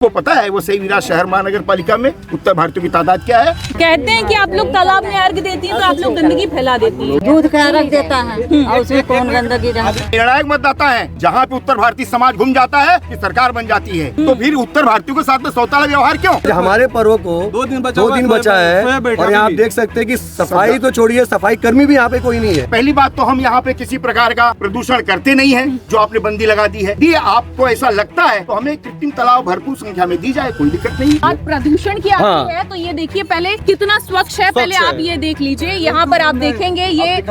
वो पता है वो सही विराट शहर महानगर पालिका में उत्तर भारतीयों की तादाद क्या है? कहते हैं कि आप लोग तालाब में अर्घ देती हैं तो आप लोग गंदगी फैला देती हैं। दूध का अर्घ देता है और उसमें कौन गंदगी रहती है। निर्णायक मतदाता है, जहाँ पे उत्तर भारतीय समाज घूम जाता है कि सरकार बन जाती है, तो फिर उत्तर भारतीयों के साथ में सौताला व्यवहार क्यों? हमारे पर्व को 2 दिन बचा है और यहाँ आप देख सकते हैं कि सफाई तो छोड़िए, सफाई कर्मी भी यहाँ पे कोई नहीं है। पहली बात तो हम यहाँ पे किसी प्रकार का प्रदूषण करते नहीं है, जो आपने बंदी लगा दी है। ये आपको ऐसा लगता है तो हमें कृत्रिम तालाब भरपूर संख्या में दी जाए, कोई दिक्कत नहीं। और प्रदूषण की आती है तो ये देखिए पहले कितना स्वच्छ है, पहले आप ये देख लीजिए। यहाँ पर आप देखेंगे ये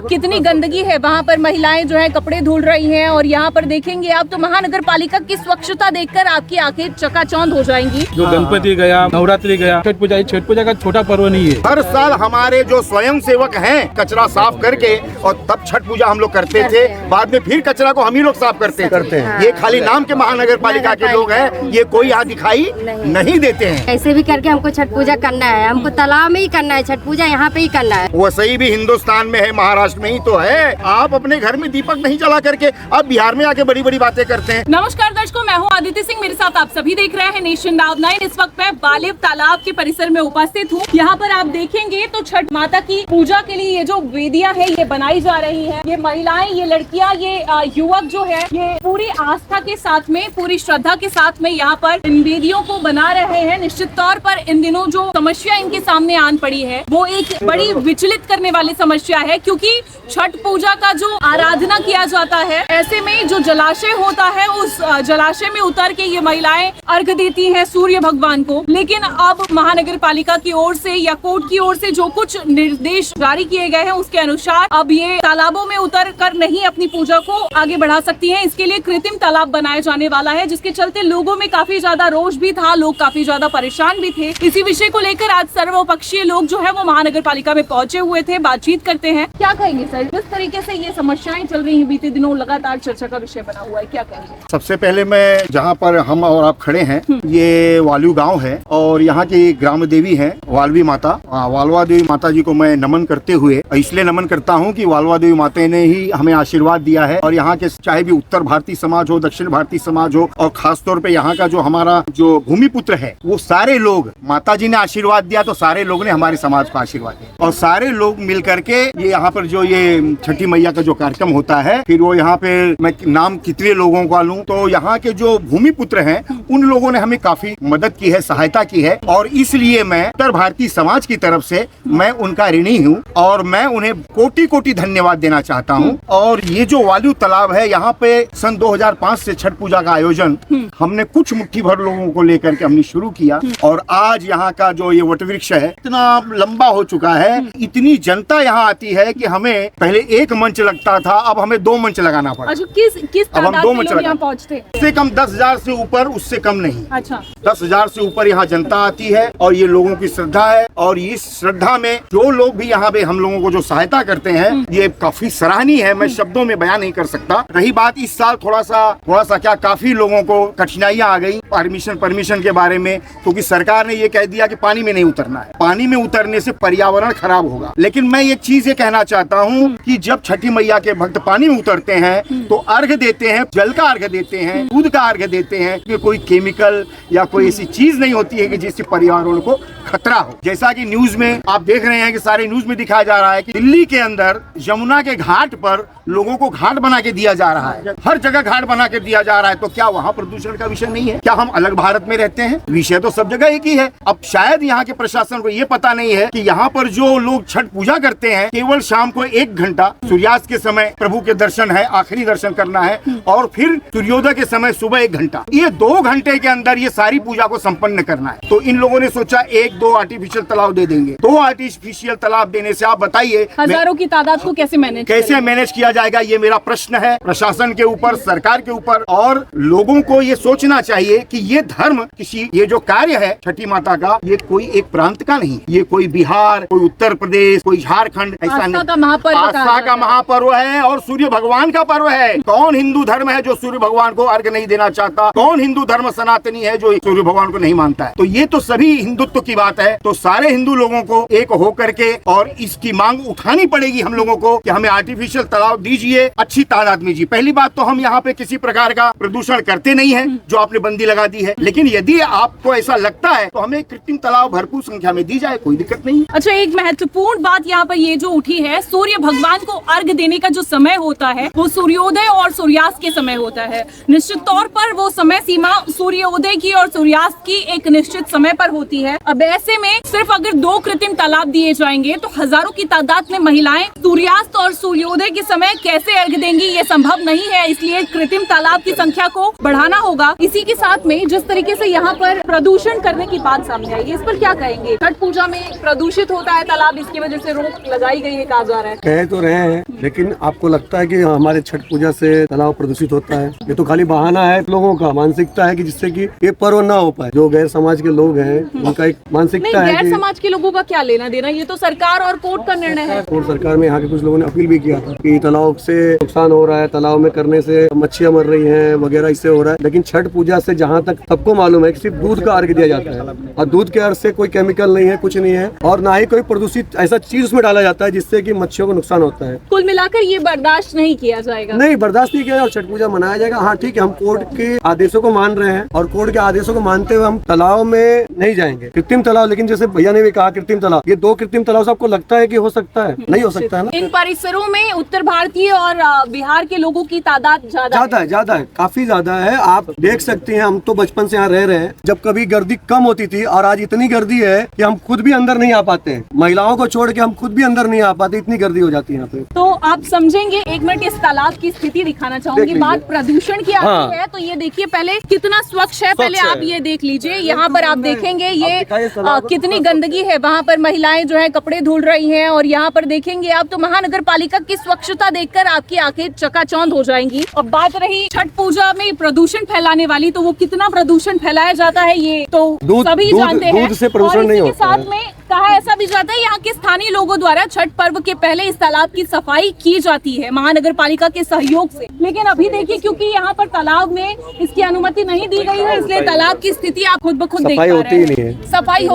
कितनी गंदगी है, वहाँ पर महिलाएं जो है कपड़े धुल रही हैं और यहाँ पर देखेंगे आप तो महानगर पालिका की स्वच्छता देखकर आपकी आंखें चकाचौंध हो जाएंगी। जो गणपति गया, नवरात्रि गया, छठ पूजा का छोटा पर्व नहीं है। हर साल हमारे जो स्वयं सेवक हैं कचरा साफ करके, और तब छठ पूजा हम लोग करते थे, बाद में फिर कचरा को हम ही लोग साफ करते हैं। ये खाली नाम के महानगर पालिका के लोग हैं, ये कोई यहाँ दिखाई नहीं देते हैं। ऐसे भी करके हमको छठ पूजा करना है, हमको तालाब में ही करना है, छठ पूजा यहाँ पे ही करना है। वो सही भी हिंदुस्तान में है, महाराष्ट्र में ही तो है। आप अपने घर में दीपक नहीं जला करके आप बिहार में आके बड़ी बड़ी बातें करते हैं। नमस्कार दर्शकों, मैं हूं आदित्य सिंह, मेरे साथ आप सभी देख रहे हैं नेशन नाउ 9। इस वक्त मैं बालिव तालाब के परिसर में उपस्थित हूं। यहाँ पर आप देखेंगे तो छठ माता की पूजा के लिए ये जो वेदियां है ये बनाई जा रही है। ये महिलाएं, ये लड़कियां, ये युवक जो है ये पूरी आस्था के साथ में, पूरी श्रद्धा के साथ में यहाँ पर इन वेदियों को बना रहे हैं। निश्चित तौर पर इन दिनों जो समस्या इनके सामने आन पड़ी है वो एक बड़ी विचलित करने वाली समस्या है, क्योंकि छठ पूजा का जो आराधना किया जाता है, ऐसे में जो जलाशय होता है उस जलाशय में उतर के ये महिलाएं अर्घ देती हैं सूर्य भगवान को। लेकिन अब महानगर पालिका की ओर से या कोर्ट की ओर से जो कुछ निर्देश जारी किए गए हैं उसके अनुसार अब ये तालाबों में उतर कर नहीं अपनी पूजा को आगे बढ़ा सकती हैं। इसके लिए कृत्रिम तालाब बनाया जाने वाला है, जिसके चलते लोगों में काफी ज्यादा रोष भी था, लोग काफी ज्यादा परेशान भी थे। इसी विषय को लेकर आज सर्वपक्षीय लोग जो है वो महानगर पालिका में पहुंचे हुए थे, बातचीत करते हैं। क्या कहेंगे सर, जिस तरीके से ये समस्याएं चल रही है बीते दिनों लगातार चर्चा का विषय बना हुआ है, क्या कहेंगे? सबसे पहले मैं जहाँ पर हम और आप खड़े हैं ये वालू गांव है और यहाँ की ग्राम देवी है वालवी माता। वालवा देवी माता जी को मैं नमन करते हुए इसलिए नमन करता हूँ कि वालवा देवी माता ने ही हमें आशीर्वाद दिया है। और यहाँ के चाहे भी उत्तर भारतीय समाज हो, दक्षिण भारतीय समाज हो, और खास तौर पे यहाँ का जो हमारा जो भूमिपुत्र है वो सारे लोग, माता जी ने आशीर्वाद दिया तो सारे लोग ने हमारे समाज को आशीर्वाद दिया। और सारे लोग मिल करके ये यहाँ पर जो ये छठी मैया का जो कार्यक्रम होता है, फिर वो यहाँ पे मैं नाम कितने लोगों का लूँ तो यहाँ के जो भूमिपुत्र हैं उन लोगों ने हमें काफी मदद की है, सहायता की है। और इसलिए मैं उत्तर भारतीय समाज की तरफ से मैं उनका ऋणी हूँ और मैं उन्हें कोटि कोटि धन्यवाद देना चाहता हूँ। और ये जो वालू तालाब है यहाँ पे सन 2005 से छठ पूजा का आयोजन हमने कुछ मुट्ठी भर लोगों को लेकर के हमने शुरू किया और आज यहाँ का जो ये वट वृक्ष है इतना लंबा हो चुका है, इतनी जनता यहाँ आती है कि हमें पहले एक मंच लगता था, अब हमें 2 मंच लगाना पड़ा। अच्छा, किस अब हम 2 मंच यहाँ पहुँचते? उससे कम 10,000 से ऊपर, उससे कम नहीं। अच्छा, 10,000 से ऊपर यहाँ जनता आती है और ये लोगों की श्रद्धा है। और इस श्रद्धा में जो लोग भी यहाँ पे हम लोगों को जो सहायता करते हैं ये काफी सराहनीय है, मैं शब्दों में बयान नहीं कर सकता। रही बात इस साल थोड़ा सा क्या काफी लोगों को कठिनाइयां आ गई परमिशन के बारे में, क्योंकि सरकार ने ये कह दिया कि पानी में नहीं उतरना है, पानी में उतरने से पर्यावरण खराब होगा। लेकिन मैं एक चीज ये कहना चाहता हूँ कि जब छठी मैया के भक्त पानी में उतरते हैं तो अर्घ देते हैं, जल का अर्घ देते हैं, दूध का अर्घ देते हैं, कि कोई केमिकल या कोई ऐसी चीज नहीं होती है कि जिससे पर्यावरण को खतरा हो। जैसा कि न्यूज में आप देख रहे हैं कि सारे न्यूज में दिखाया जा रहा है कि दिल्ली के अंदर यमुना के घाट पर लोगों को घाट बना के दिया जा रहा है, हर जगह घाट बना के दिया जा रहा है। तो क्या वहाँ प्रदूषण का विषय नहीं है? क्या हम अलग भारत में रहते हैं? विषय तो सब जगह एक ही है। अब शायद यहाँ के प्रशासन को ये पता नहीं है कि यहाँ पर जो लोग छठ पूजा करते हैं केवल शाम को 1 घंटा सूर्यास्त के समय प्रभु के दर्शन है, आखिरी दर्शन करना है, और फिर सूर्योदय के समय सुबह 1 घंटा, ये 2 घंटे के अंदर ये सारी पूजा को संपन्न करना है। तो इन लोगों ने सोचा 1-2 आर्टिफिशियल तालाब दे देंगे। 2 आर्टिफिशियल तालाब देने से आप बताइए हजारों की तादाद को कैसे मैनेज किया जाएगा? ये मेरा प्रश्न है प्रशासन के ऊपर, सरकार के ऊपर। और लोगों को ये सोचना चाहिए कि ये धर्म ये जो कार्य है छठी माता का, ये कोई एक प्रांत का नहीं, ये कोई बिहार, कोई उत्तर प्रदेश, कोई झारखंड ऐसा नहीं, आस्था का महापर्व है और सूर्य भगवान का पर्व है। कौन हिंदू धर्म है जो सूर्य भगवान को अर्घ नहीं देना चाहता? कौन हिंदू धर्म सनातनी है जो सूर्य भगवान को नहीं मानता है? तो ये तो सभी हिंदुत्व की बात है। तो सारे हिंदू लोगों को एक होकर के और इसकी मांग उठानी पड़ेगी हम लोगों को कि हमें आर्टिफिशियल तालाब दीजिए अच्छी तादाद में जी। पहली बात तो हम यहाँ पे किसी प्रकार का प्रदूषण करते नहीं है, जो आपने बंदी लगा दी है, लेकिन यदि आपको ऐसा लगता है तो हमें कृत्रिम तालाब भरपूर संख्या में दी जाए, कोई दिक्कत नहीं। अच्छा, एक महत्वपूर्ण बात यहाँ पर ये जो उठी है, सूर्य भगवान को अर्घ देने का जो समय होता है वो सूर्योदय और सूर्यास्त के समय होता है। निश्चित तौर पर वो समय सीमा सूर्योदय की और सूर्यास्त की एक निश्चित समय पर होती है। अब ऐसे में सिर्फ अगर 2 कृत्रिम तालाब दिए जाएंगे तो हजारों की तादाद में महिलाएं सूर्यास्त और सूर्योदय के समय कैसे अर्घ देंगी, ये संभव नहीं है। इसलिए कृत्रिम तालाब की संख्या को बढ़ाना होगा। इसी के साथ में जिस तरीके से यहाँ पर प्रदूषण करने की बात सामने आई है, इस पर क्या कहेंगे? छठ पूजा में प्रदूषित होता है तालाब, इसकी वजह से रोक लगाई गई है, कहा जा रहा है। कह तो रहे हैं, लेकिन आपको लगता है कि हमारे छठ पूजा से तालाब प्रदूषित होता है? ये तो खाली बहाना है, लोगों का मानसिकता है कि जिससे कि ये पर्व ना हो पाए। जो गैर समाज के लोग हैं उनका एक मानसिकता है। गैर समाज के लोगों का क्या लेना देना, ये तो सरकार और कोर्ट का निर्णय है। और सरकार में यहाँ के कुछ लोगों ने अपील भी किया था कि तालाब से नुकसान हो रहा है, तालाब में करने से मच्छियां मर रही हैं वगैरह, इससे हो रहा है। लेकिन छठ पूजा से जहाँ तक सबको मालूम है कि सिर्फ दूध का अर्घ दिया जाता है, और दूध के अर्घ से कोई केमिकल नहीं है, कुछ नहीं है, और ना ही कोई प्रदूषित ऐसा चीज उसमें डाला जाता है जिससे कि मच्छियों को नुकसान होता है। कुल मिलाकर ये बर्दाश्त नहीं किया जाएगा। नहीं, बर्दाश्त नहीं किया और छठ पूजा मनाया जाएगा। हाँ ठीक है, हम कोर्ट के आदेशों को मान रहे हैं और कोर्ट के आदेशों को मानते हुए हम तालाब में नहीं जाएंगे, कृत्रिम तालाब। लेकिन जैसे भैया ने भी कहा कृत्रिम तालाब, ये 2 कृत्रिम तालाब से आपको लगता है कि हो सकता है? नहीं हो सकता है ना। इन परिसरों में उत्तर भारतीय और बिहार के लोगों की तादाद ज्यादा है, काफी ज्यादा है। आप देख सकते हैं, हम तो बचपन से यहाँ रह रहे हैं, जब कभी गर्दी कम होती थी और आज इतनी गर्दी है कि हम खुद भी अंदर नहीं आ पाते हैं। महिलाओं को छोड़ के हम खुद भी अंदर नहीं आ पाते, इतनी गर्दी हो जाती है यहाँ पे। तो आप समझेंगे, 1 मिनट इस तालाब की स्थिति दिखाना चाहूंगी। बात प्रदूषण की आती है तो ये देखिए पहले कितना स्वच्छ है, पहले आप ये देख लीजिए। यहाँ पर आप देखेंगे ये कितनी गंदगी है, वहाँ पर महिलाएं जो है कपड़े धुल रही हैं, और यहाँ पर देखेंगे आप तो महानगर पालिका की स्वच्छता देखकर आपकी आंखें चकाचौंध हो जाएंगी। अब बात रही छठ पूजा में प्रदूषण फैलाने वाली, तो वो कितना प्रदूषण फैलाया जाता है ये तो सभी जानते हैं। दूध से प्रदूषण नहीं होता साथ में कहा ऐसा भी जाता है यहाँ के स्थानीय लोगों द्वारा छठ पर्व के पहले इस तालाब की सफाई की जाती है महानगर पालिका के सहयोग से। लेकिन अभी देखिए, क्योंकि यहाँ पर तालाब में इसकी अनुमति नहीं दी गई है, इसलिए तालाब की स्थिति आप खुद ब खुद देख पा रहे हैं। सफाई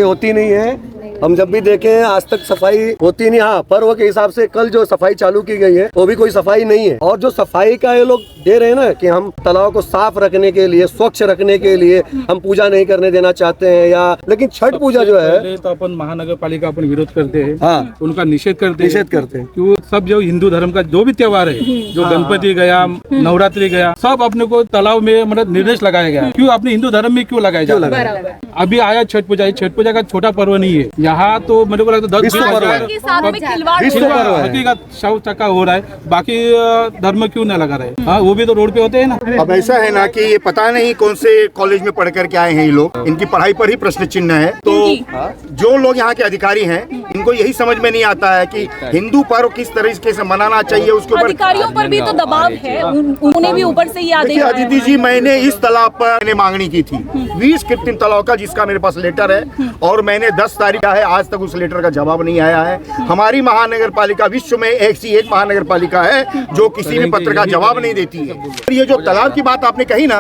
होती नहीं है। हम जब भी देखे हैं आज तक सफाई होती नहीं। हाँ, पर्व के हिसाब से कल जो सफाई चालू की गई है वो भी कोई सफाई नहीं है। और जो सफाई का ये लोग दे रहे हैं ना कि हम तालाब को साफ रखने के लिए, स्वच्छ रखने के लिए हम पूजा नहीं करने देना चाहते हैं, या लेकिन छठ पूजा जो है तो अपन महानगर पालिका अपन विरोध करते हैं। हाँ, उनका निषेध करते हैं। क्यों? सब जो हिंदू धर्म का जो भी त्योहार है, जो गणपति गया, नवरात्रि गया, सब अपने को तालाब में मतलब निर्देश लगाया गया। क्यों अपने हिंदू धर्म में क्यों लगाया जाए? अभी आया छठ पूजा, छठ पूजा का छोटा पर्व नहीं है। यहाँ तो मेरे को लगता है 10 टका हो रहा है, बाकी धर्म क्यों न लगा रहे? हाँ, वो भी तो रोड पे होते हैं ना। अब ऐसा है ना कि ये पता नहीं कौन से कॉलेज में पढ़ करके आए हैं ये लोग, इनकी पढ़ाई पर ही प्रश्न चिन्ह है। तो जो लोग यहाँ के अधिकारी हैं, इनको यही समझ में नहीं आता है कि हिंदू पर्व किस तरीके से मनाना चाहिए। उसके ऊपर अधिकारियों पर भी तो दबाव है, उन्हें भी ऊपर से याद है। अदिति जी, मैंने इस तालाब पर मैंने मांगनी की थी 20 कृत्रिम तालाब का, जिसका मेरे पास लेटर है, और मैंने 10 तारीख का है, आज तक उस लेटर का जवाब नहीं आया है। हमारी महानगर पालिका विश्व में ऐसी एक महानगर पालिका है जो किसी भी पत्र का जवाब नहीं देती है। ये जो तालाब की बात आपने कही ना,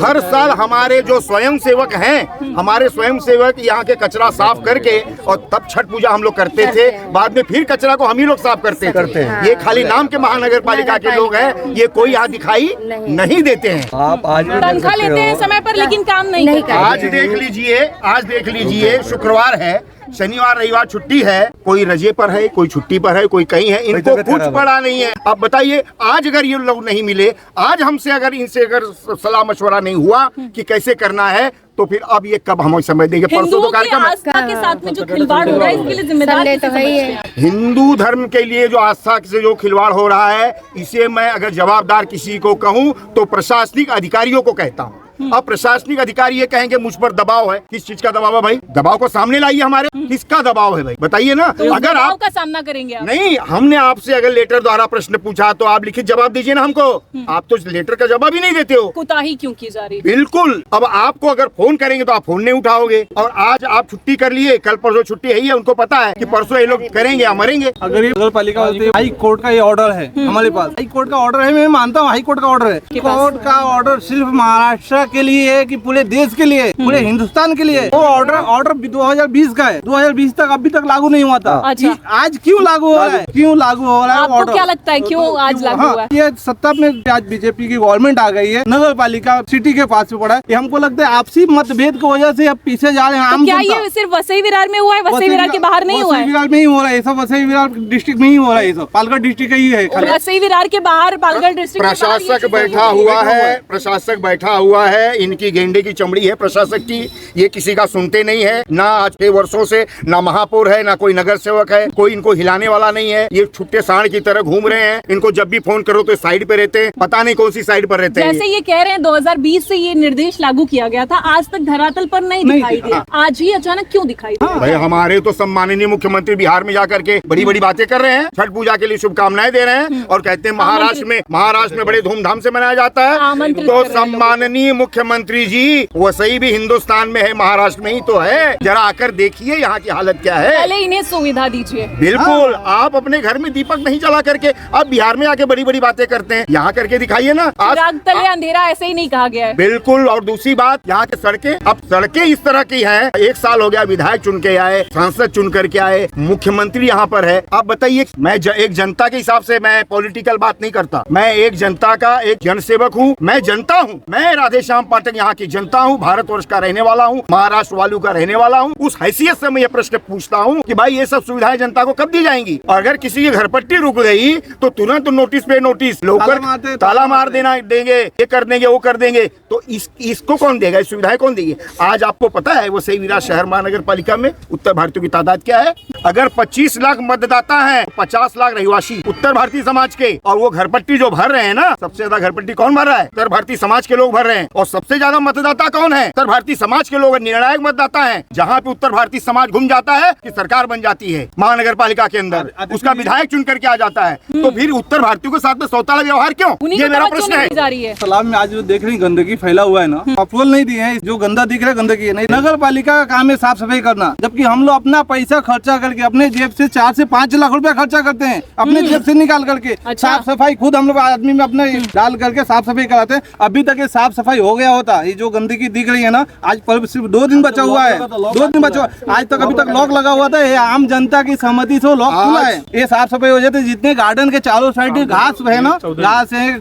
हर साल हमारे जो स्वयं सेवक हैं, हमारे स्वयं सेवक यहाँ के कचरा साफ करके, और तब छठ पूजा हम लोग करते थे, बाद में फिर कचरा को हम ही लोग साफ करते हैं। ये खाली नाम के महानगर पालिका के लोग हैं, ये कोई यहाँ दिखाई नहीं देते हैं। आप आज तनख्वाह लेते हैं समय पर, लेकिन काम नहीं करते। आज देख लीजिए, शुक्रवार है, शनिवार रविवार छुट्टी है, कोई रजे पर है, कोई छुट्टी पर है, कोई कहीं है, इनको कुछ पड़ा नहीं है। अब बताइए, आज अगर ये लोग नहीं मिले, आज हमसे अगर इनसे अगर सलाह मशवरा नहीं हुआ कि कैसे करना है, तो फिर अब ये कब हम समझ देंगे? परसों तो कार्यक्रम आस्था के साथ में जो खिलवाड़ हो रहा है, इसके लिए जिम्मेदार तो वही है। हिंदू धर्म के लिए जो आस्था से जो खिलवाड़ हो रहा है, इसे मैं अगर जवाबदार किसी को कहूँ तो प्रशासनिक अधिकारियों को कहता हूँ। अब प्रशासनिक अधिकारी ये कहेंगे मुझ पर दबाव है। किस चीज का दबाव है भाई? दबाव को सामने लाइए हमारे। किसका दबाव है भाई, बताइए ना। तो अगर आप का सामना करेंगे आप? नहीं, हमने आपसे अगर लेटर द्वारा प्रश्न पूछा तो आप लिखित जवाब दीजिए ना हमको। आप तो लेटर का जवाब ही नहीं देते हो। कोताही क्यों की जा रही है? बिल्कुल। अब आपको अगर फोन करेंगे तो आप फोन नहीं उठाओगे, और आज आप छुट्टी कर लिए, कल परसों छुट्टी है ही है, उनको पता है कि परसों ये लोग करेंगे या मरेंगे। अगर ये नगर पालिका हाई कोर्ट का ये ऑर्डर है हमारे पास, हाई कोर्ट का ऑर्डर है, मैं मानता हूँ हाई कोर्ट का ऑर्डर है। कोर्ट का ऑर्डर सिर्फ महाराष्ट्र महाराष्ट्र के लिए है कि पूरे देश के लिए, पूरे हिंदुस्तान के लिए? वो ऑर्डर 2020 का है, 2020 तक अभी तक लागू नहीं हुआ था। अच्छा। आज क्यों लागू हो रहा है? क्यों लागू हो रहा है आपको ऑर्डर? क्या लगता है क्यों आज लागू हुआ है? ये सत्ता में आज बीजेपी की गवर्नमेंट आ गई है, नगर पालिका सिटी के पास में पड़ा है, ये हमको लगता है आपसी मतभेद की वजह से अब पीछे जा रहे हैं। आम क्या जनता। ये सिर्फ वसई विरार में हुआ है? वसई विरार के बाहर नहीं हुआ है? वसई विरार में ही हो रहा है ये सब, वसई विरार डिस्ट्रिक्ट में ही हो रहा है ये सब, पालघर डिस्ट्रिक्ट का ही है खाली। वसई विरार के बाहर पालघर डिस्ट्रिक्ट के बाहर ये प्रशासक चीज़ें बैठा हुआ है, प्रशासक बैठा हुआ है, इनकी गेंडे की चमड़ी है प्रशासक की, ये किसी का सुनते नहीं है। ना आज के वर्षों से ना महापौर है, ना कोई नगर सेवक है, कोई इनको हिलाने वाला नहीं है। ये छुट्टे सांड की तरह घूम रहे हैं। इनको जब भी फोन करो तो साइड पे रहते हैं, पता नहीं कौन सी साइड पर रहते हैं। जैसे ये कह रहे हैं 2020 से ये निर्देश लागू किया गया था, आज तक धरातल पर नहीं दिखाई दिया, आज ही अचानक क्यों दिखाई दिया? भाई हमारे तो सम्माननीय मुख्यमंत्री बिहार में जाकर के बड़ी बड़ी बातें कर रहे हैं, छठ पूजा के लिए शुभकामनाएं दे रहे हैं और कहते हैं महाराष्ट्र में बड़े धूमधाम से मनाया जाता है। आमंत्रित तो कर रहे हैं सम्माननीय मुख्यमंत्री जी, वसई भी हिंदुस्तान में है, महाराष्ट्र में ही तो है। जरा आकर देखिए यहाँ की हालत क्या है। पहले इन्हें सुविधा दीजिए। बिल्कुल, आप अपने घर में दीपक नहीं जला करके आप बिहार में आके बड़ी बड़ी बातें करते हैं, यहाँ करके दिखाइए ना। चिराग तले अंधेरा ऐसे ही नहीं कहा गया है। बिल्कुल। और दूसरी बात, यहाँ की सड़कें, अब सड़कें इस तरह की हैं, 1 साल हो गया विधायक चुन के आए, सांसद चुन करके आए, मुख्यमंत्री यहाँ पर है। आप बताइए, मैं एक जनता के हिसाब से मैं पॉलिटिकल बात नहीं करता, मैं एक जनता का एक जनसेवक हूँ, मैं जनता हूँ, मैं राधेश्याम पाठक यहाँ की जनता हूँ, भारतवर्ष का रहने वाला हूँ, महाराष्ट्र वालों का रहने वाला हूँ। उस हैसियत से मैं ये प्रश्न पूछता हूँ कि भाई ये सब सुविधाएं जनता को कब दी जाएंगी? और अगर किसी की घर पट्टी रुक गई तो तुरंत नोटिस पे नोटिस, लोकर ताला मार देना देंगे, ये कर देंगे, वो कर देंगे। तो इसको कौन देगा? इस सुविधाएं कौन देगी? आज आपको पता है वसई विरार शहर महानगर पालिका में उत्तर भारतीयों की तादाद क्या है? अगर 25 लाख मतदाता है, 50 लाख रहिवासी उत्तर भारतीय समाज के, और वो घर पट्टी जो भर रहे हैं ना, सबसे ज्यादा घर पट्टी कौन भर रहा है? उत्तर भारतीय समाज के लोग भर रहे हैं। और सबसे ज्यादा मतदाता कौन है? उत्तर भारतीय समाज के लोग निर्णायक मतदाता है। जहाँ पे उत्तर भारतीय समाज घूम जाता है कि सरकार बन जाती है महानगर पालिका के अंदर, उसका विधायक चुन करके आ जाता है, तो फिर उत्तर भारतीयों के साथ में सौताला व्यवहार क्यों? ये मेरा प्रश्न है। तालाब में आज जो देख रही गंदगी फैला हुआ है ना, अप्रूवल नहीं दिए हैं, जो गंदा दिख रहा है गंदगी है नहीं। नगर पालिका का काम है साफ सफाई करना, जबकि हम लोग अपना पैसा खर्चा करके अपने जेब से 4 से 5 लाख रुपया खर्चा करते हैं, अपने जेब से निकाल करके। अच्छा। साफ सफाई खुद हम लोग आदमी में अपने डाल करके साफ सफाई कराते हैं। अभी तक ये साफ सफाई हो गया होता, ये जो गंदगी दिख रही है ना, आज सिर्फ 2 दिन बचा हुआ है, 2 दिन बचा, आज तक अभी तक लॉक लगा हुआ था। ये आम जनता की सहमति से लॉक खुला है। ये साफ सफाई हो जाती है, जितने गार्डन के चारों साइड घास है ना, घास है,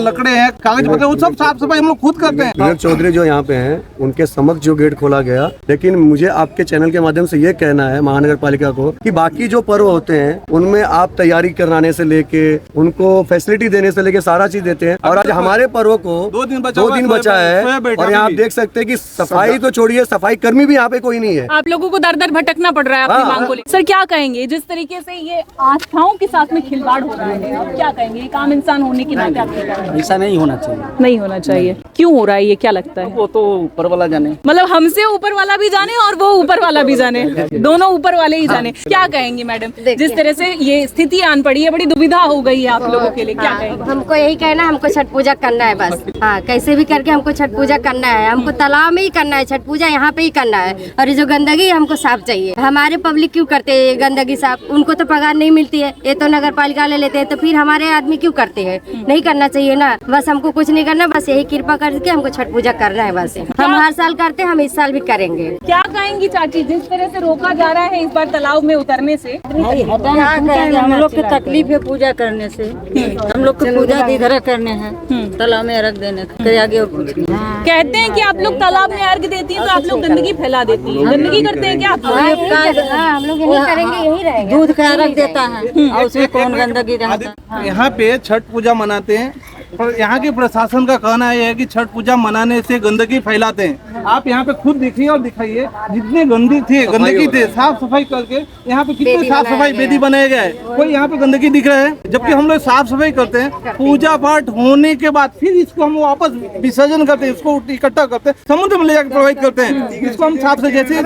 लकड़े हैं, कागज पत्ते, वो सब साफ सफाई हम लोग खुद करते हैं। विनोद चौधरी जो यहाँ पे हैं, उनके समक्ष जो गेट खोला गया, लेकिन मुझे आपके चैनल के माध्यम से ये कहना है महानगर पालिका को कि बाकी जो पर्व होते हैं उनमें आप तैयारी कराने से लेके उनको फैसिलिटी देने से लेके सारा चीज देते हैं, और आज हमारे पर्व को 2 दिन बचा है। और यहाँ आप देख सकते हैं कि सफाई तो छोड़िए, सफाई कर्मी भी यहाँ पे कोई नहीं है। आप लोगों को दर दर भटकना पड़ रहा है अपनी मांग को लेकर। सर क्या कहेंगे, जिस तरीके से ये आस्थाओं के साथ में खिलवाड़ हो रहा है, आप क्या कहेंगे? एक आम इंसान होने के नाते आप क्या कहेंगे? ऐसा नहीं होना चाहिए। नहीं होना चाहिए। क्यों हो रहा है ये, क्या लगता है? वो तो ऊपर वाला जाने। मतलब हमसे ऊपर वाला भी जाने और वो ऊपर वाला भी जाने, दोनों ऊपर वाले ही जाने। क्या कहेंगे मैडम, जिस तरह से ये स्थिति आन पड़ी है, बड़ी दुविधा हो गई है आप लोगों के लिए, क्या कहेंगे? हमको यही कहना है, हमको छठ पूजा करना है बस। हाँ, कैसे भी करके हमको छठ पूजा करना है। हमको तालाब में ही करना है छठ पूजा, यहाँ पे ही करना है। और ये जो गंदगी है हमको साफ चाहिए। हमारे पब्लिक क्यों करते हैं गंदगी साफ? उनको तो पगार नहीं मिलती है, ये तो नगर पालिका ले लेते हैं, तो फिर हमारे आदमी क्यों करते हैं? नहीं करना चाहिए ना। बस हमको कुछ नहीं करना, बस यही कृपा करके हमको छठ पूजा करना है बस। हम हर साल करते हैं, हम इस साल भी करेंगे। क्या कहेंगी चाची, जिस तरह से रोका जा रहा है इस बार तालाब में उतरने से? हम लोग की तकलीफ है पूजा करने से, हम लोग को पूजा इधर करने हैं, तालाब में अर्घ देने के आगे और कुछ नहीं। कहते हैं कि आप लोग तालाब में अर्घ देती हैं तो आप लोग गंदगी फैला देती हैं। गंदगी करते हैं क्या आप लोग? हम लोग यही करेंगे, यही रहेगा। दूध का अर्घ देता है और उसमें कौन गंदगी रहता है। यहाँ पे छठ पूजा मनाते हैं, पर यहाँ के प्रशासन का कहना यह है कि छठ पूजा मनाने से गंदगी फैलाते हैं। आप यहाँ पे खुद देखिए और दिखाइए, जितने गंदगी थे साफ सफाई करके यहाँ पे कितने साफ सफाई बेदी बनाए गए हैं, कोई यहाँ पे गंदगी दिख रहा है। जबकि हम लोग साफ सफाई करते हैं, पूजा पाठ होने के बाद फिर इसको हम वापस विसर्जन करते हैं, इसको इकट्ठा करते हैं, समुद्र में ले जाकर प्रवाहित करते हैं। इसको हम साफ से जैसे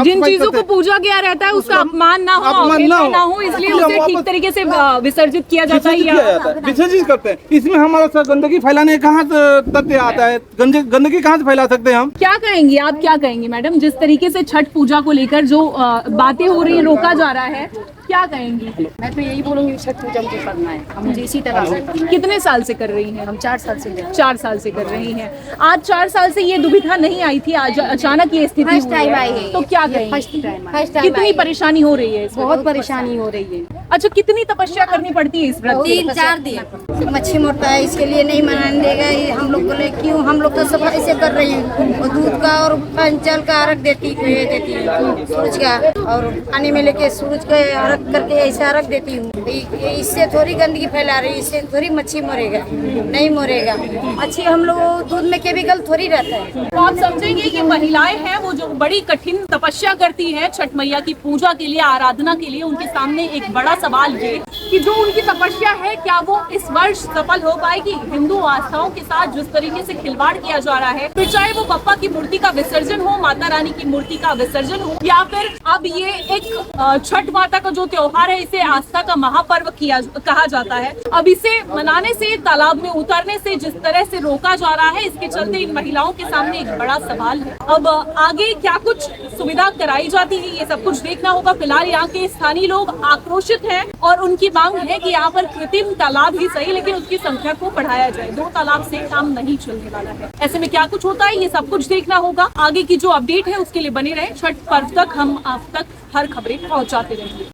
जिन चीजों को पूजा किया रहता है उसका अपमान ना हो, इसलिए उसे ठीक तरीके से विसर्जित किया जाता है, विसर्जित करते हैं। इसमें हमारा गंदगी फैलाने कहाँ तथ्य आता है? गंदगी कहाँ से फैला सकते हैं हम? क्या कहेंगी आप, क्या कहेंगी मैडम, जिस तरीके से छठ पूजा को लेकर जो बातें हो रही है, रोका जा रहा है, क्या कहेंगी? मैं तो यही बोलूंगी छठ पूजा हमको करना है, हम मुझे इसी तरह से करना है। कितने साल से कर रही हैं? हम 4 साल से कर 4 साल से कर रही हैं। आज 4 साल से ये दुविधा नहीं आई थी, आज अचानक ये स्थिति फर्स्ट हुई टाइम है। आई है। तो क्या ये कहेंगे? फर्स्ट टाइम है। फर्स्ट टाइम कितनी परेशानी हो रही है इसमें? बहुत परेशानी हो रही है। अच्छा, कितनी तपस्या करनी पड़ती है इस व्रत के लिए? 3-4 दिन। मच्छी मरता है, इसके लिए नहीं मनाने देगा ये हम लोग बोले क्यों, हम लोग तो सफाई से कर रही हैं और दूध का और पंचल का अर्घ देती हूँ सूरज का, और पानी में लेके सूरज का अर्घ करके ऐसे अर्घ देती हूँ। इससे थोड़ी गंदगी फैला रही है, इससे थोड़ी मच्छी मरेगा, नहीं मरेगा। मच्छी हम लोग दूध में केमिकल थोड़ी रहता है। तो आप समझेंगे कि महिलाएं हैं वो जो बड़ी कठिन तपस्या करती हैं छठ मैया की पूजा के लिए, आराधना के लिए, उनके सामने एक बड़ा सवाल ये कि जो उनकी तपस्या है क्या वो इस वर्ष सफल हो पाएगी? हिंदू आस्थाओं के साथ जिस तरीके से खिलवाड़ किया जा रहा है, फिर चाहे वो बप्पा की मूर्ति का विसर्जन हो, माता रानी की मूर्ति का विसर्जन हो, या फिर अब ये एक छठ माता का जो त्योहार है इसे आस्था का महापर्व कहा जाता है, अब इसे मनाने से, तालाब में उतरने से जिस तरह से रोका जा रहा है, इसके चलते इन महिलाओं के सामने एक बड़ा सवाल है। अब आगे क्या कुछ सुविधा कराई जाती है ये सब कुछ देखना होगा। फिलहाल यहाँ के स्थानीय लोग आक्रोशित हैं और उनकी मांग है कि यहाँ पर कृत्रिम तालाब ही सही लेकिन उसकी संख्या को बढ़ाया जाए। 2 तालाब से काम नहीं चलने वाला है। ऐसे में क्या कुछ होता है ये सब कुछ देखना होगा। आगे की जो अपडेट है उसके लिए बने रहे। छठ पर्व तक हम आप तक हर खबरें पहुँचाते रहेंगे।